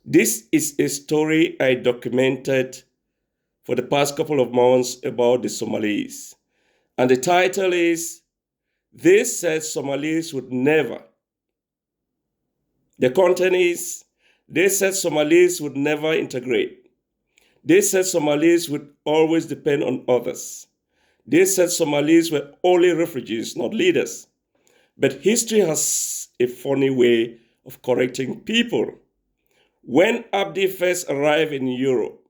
This is a story I documented for the past couple of months about the Somalis. And the title is They Said Somalis Would Never. The content is They said Somalis would never integrate. They said Somalis would always depend on others. They said Somalis were only refugees, not leaders. But history has a funny way of correcting people. When Abdi first arrived in Europe,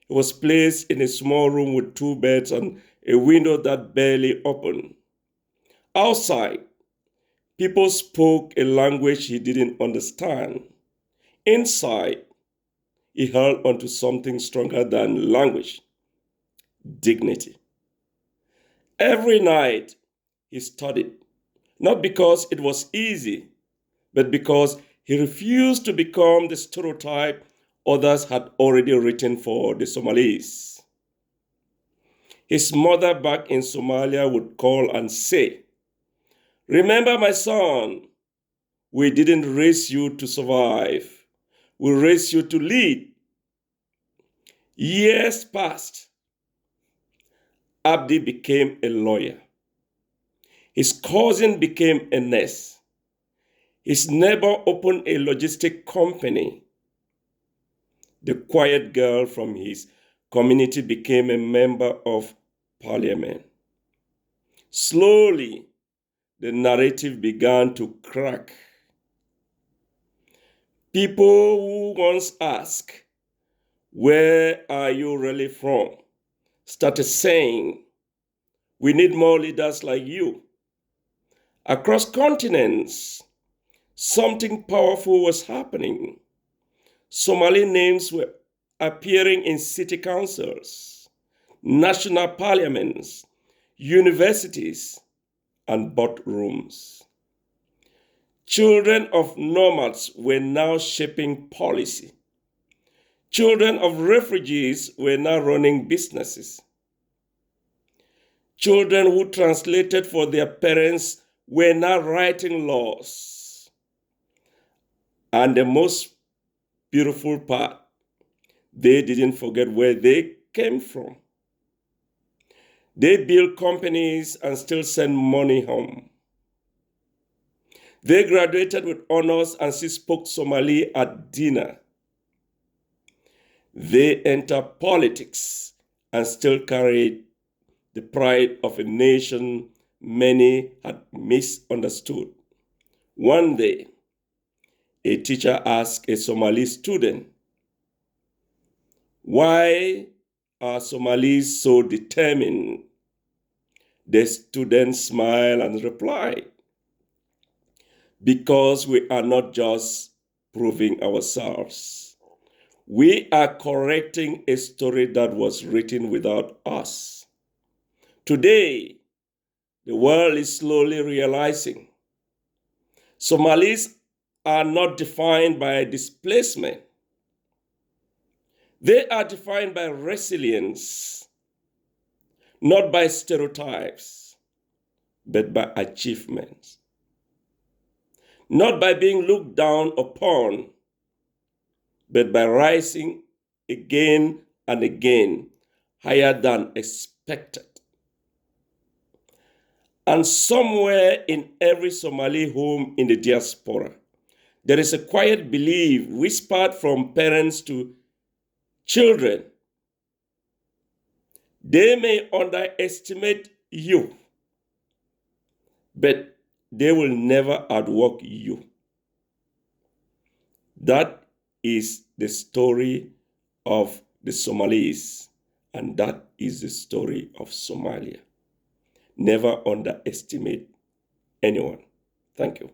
he was placed in a small room with two beds and a window that barely opened. Outside, people spoke a language he didn't understand. Inside, he held onto something stronger than language: dignity. Every night, he studied, not because it was easy, but because he refused to become the stereotype others had already written for the Somalis. His mother back in Somalia would call and say, "Remember, my son, we didn't raise you to survive. We raised you to lead." Years passed. Abdi became a lawyer. His cousin became a nurse. His neighbor opened a logistic company. The quiet girl from his community became a member of parliament. Slowly, the narrative began to crack. People who once asked, "Where are you really from?" started saying, "We need more leaders like you." Across continents, something powerful was happening. Somali names were appearing in city councils, national parliaments, universities, and boardrooms. Children of nomads were now shaping policy. Children of refugees were now running businesses. Children who translated for their parents were now writing laws. And the most beautiful part, they didn't forget where they came from. They built companies and still sent money home. They graduated with honors and still spoke Somali at dinner. They entered politics and still carried the pride of a nation many had misunderstood. One day, a teacher asked a Somali student, "Why are Somalis so determined?" The student smiled and replied, "Because we are not just proving ourselves. We are correcting a story that was written without us." Today, the world is slowly realizing Somalis are not defined by displacement. They are defined by resilience, not by stereotypes, but by achievements. Not by being looked down upon, but by rising again and again, higher than expected. And somewhere in every Somali home in the diaspora, there is a quiet belief whispered from parents to children: they may underestimate you, but they will never outwork you. That is the story of the Somalis, and that is the story of Somalia. Never underestimate anyone. Thank you.